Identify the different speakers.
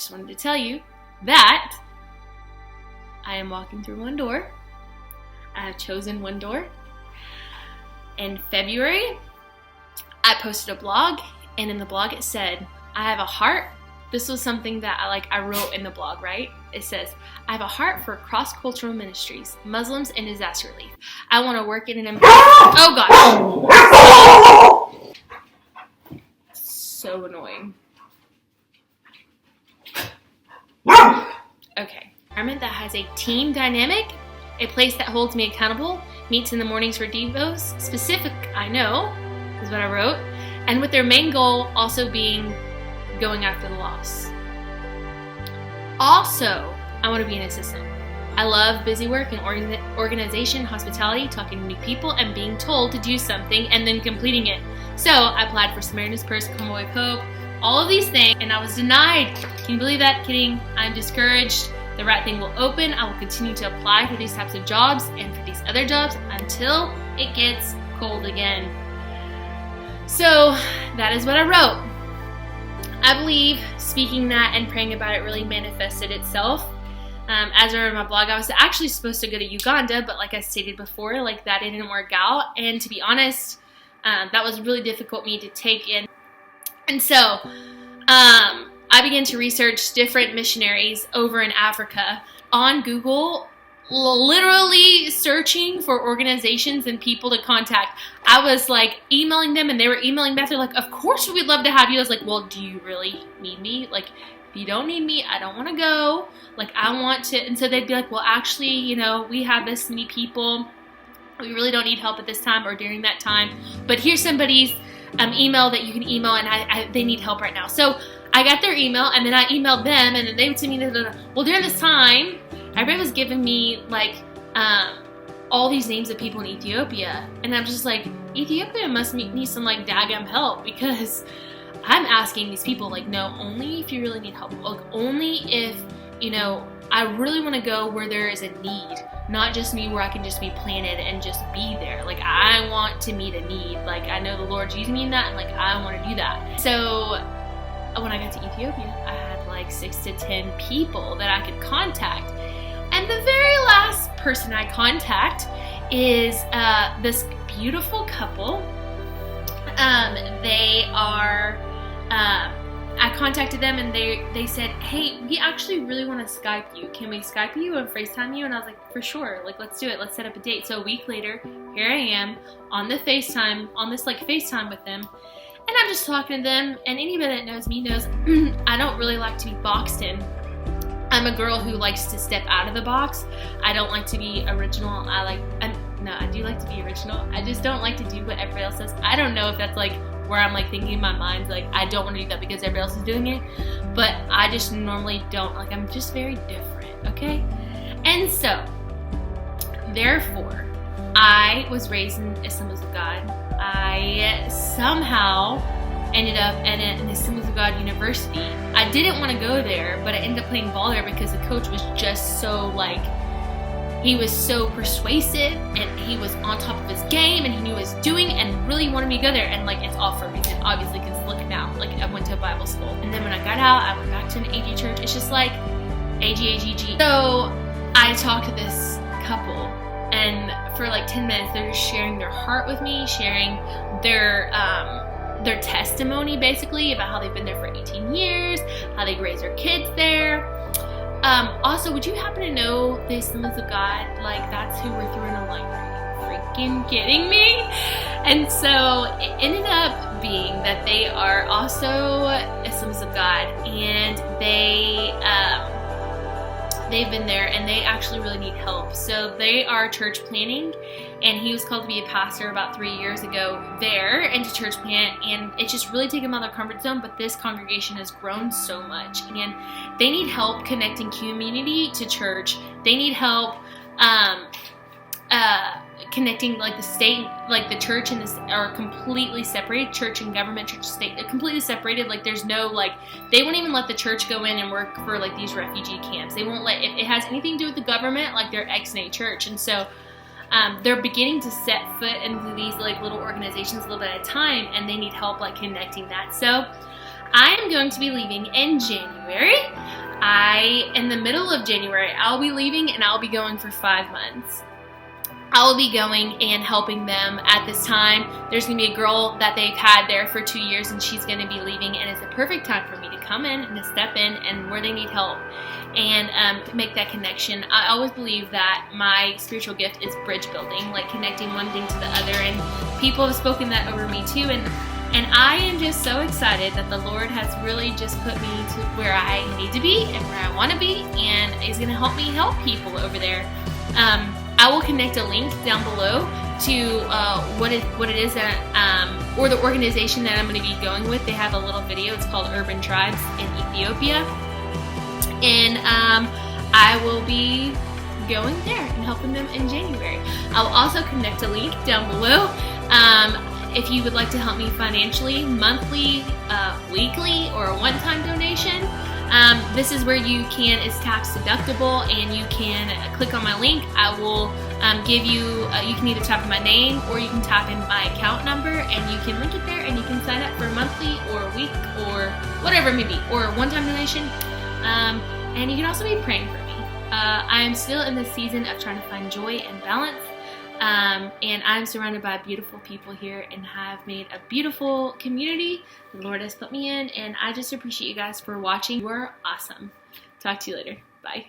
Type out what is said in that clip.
Speaker 1: just wanted to tell you that I am walking through one door. I have chosen one door. In February, I posted a blog, and in the blog it said, I have a heart. This was something that I wrote in the blog, right? It says, I have a heart for cross-cultural ministries, Muslims, and disaster relief. I want to work in an oh gosh. So annoying. Okay. Environment that has a team dynamic, a place that holds me accountable, meets in the mornings for devos, specific, I know, is what I wrote, and with their main goal also being going after the loss. Also, I want to be an assistant. I love busy work and organization, hospitality, talking to new people, and being told to do something and then completing it. So I applied for Samaritan's Purse, Convoy Pope, all of these things, and I was denied. Can you believe that? Kidding. I'm discouraged. The right thing will open. I will continue to apply for these types of jobs and for these other jobs until it gets cold again. So that is what I wrote. I believe speaking that and praying about it really manifested itself. As I wrote in my blog, I was actually supposed to go to Uganda, but like I stated before, that didn't work out. And to be honest, that was really difficult for me to take in. And so I began to research different missionaries over in Africa on Google, literally searching for organizations and people to contact. I was emailing them and they were emailing back. They're like, of course we'd love to have you. I was like, well, do you really need me? If you don't need me, I don't want to go. I want to. And so they'd be like, well, actually, we have this many people. We really don't need help at this time or during that time. But here's somebody's email that you can email, and they need help right now. So I got their email, and then I emailed them, and then they would send me, well, during this time, everybody was giving me, all these names of people in Ethiopia. And I'm just like, Ethiopia must need some, daggum help, because I'm asking these people, no, only if you really need help. Only if, I really want to go where there is a need, not just me where I can just be planted and just be there. I want to meet a need. I know the Lord's using me in that, and, I want to do that. So when I got to Ethiopia, I had 6 to 10 people that I could contact. And the very last person I contact is this beautiful couple. I contacted them and they said, hey, we actually really want to Skype you. Can we Skype you and FaceTime you? And I was like, for sure. Let's do it. Let's set up a date. So a week later, here I am on the FaceTime, on this FaceTime with them. And I'm just talking to them. And anybody that knows me knows I don't really like to be boxed in. I'm a girl who likes to step out of the box. I don't like to be original. I do like to be original. I just don't like to do what everybody else does. I don't know if that's where I'm thinking in my mind, I don't want to do that because everybody else is doing it. But I just normally don't. I'm just very different, okay? And so, therefore, I was raised in Assemblies of God. I somehow ended up at an Assemblies of God university. I didn't want to go there, but I ended up playing ball there because the coach was just so he was so persuasive and he was on top of his game and he knew what he was doing and really wanted me to go there. And it's all for a reason, obviously, because look now, I went to a Bible school. And then when I got out, I went back to an AG church. It's just AGAGG. So I talked to this couple, and for 10 minutes, they're just sharing their heart with me, sharing their testimony basically about how they've been there for 18 years, how they raised their kids there. Also, would you happen to know the Assemblies of God? That's who we're through in a line. Are you freaking kidding me? And so it ended up being that they are also Assemblies of God, and they've been there and they actually really need help. So they are church planning, and he was called to be a pastor about 3 years ago there into church plant, and it's just really taken them out of their comfort zone. But this congregation has grown so much, and they need help connecting community to church. They need help connecting the state, the church and this are completely separated. Church and government, church and state, they're completely separated. There's no they won't even let the church go in and work for these refugee camps. They won't let, if it has anything to do with the government, they're ex-nay church. And so they're beginning to set foot into these little organizations a little bit at a time, and they need help connecting that. So I am going to be leaving in January. In the middle of January, I'll be leaving and I'll be going for 5 months. I will be going and helping them at this time. There's going to be a girl that they've had there for 2 years, and she's going to be leaving, and it's a perfect time for me to come in and to step in and where they need help and make that connection. I always believe that my spiritual gift is bridge building, like connecting one thing to the other, and people have spoken that over me too, and I am just so excited that the Lord has really just put me to where I need to be and where I want to be, and is going to help me help people over there. I will connect a link down below to what it is that or the organization that I'm going to be going with. They have a little video. It's called Urban Tribes in Ethiopia, and I will be going there and helping them in January. I'll also connect a link down below. If you would like to help me financially, monthly, weekly, or a one-time donation. This is where it's tax deductible, and you can click on my link. I will give you, you can either type in my name or you can type in my account number, and you can link it there, and you can sign up for a monthly or a week or whatever it may be, or a one-time donation. And you can also be praying for me. I am still in the season of trying to find joy and balance. And I'm surrounded by beautiful people here and have made a beautiful community the Lord has put me in, and I just appreciate you guys for watching. You are awesome. Talk to you later. Bye.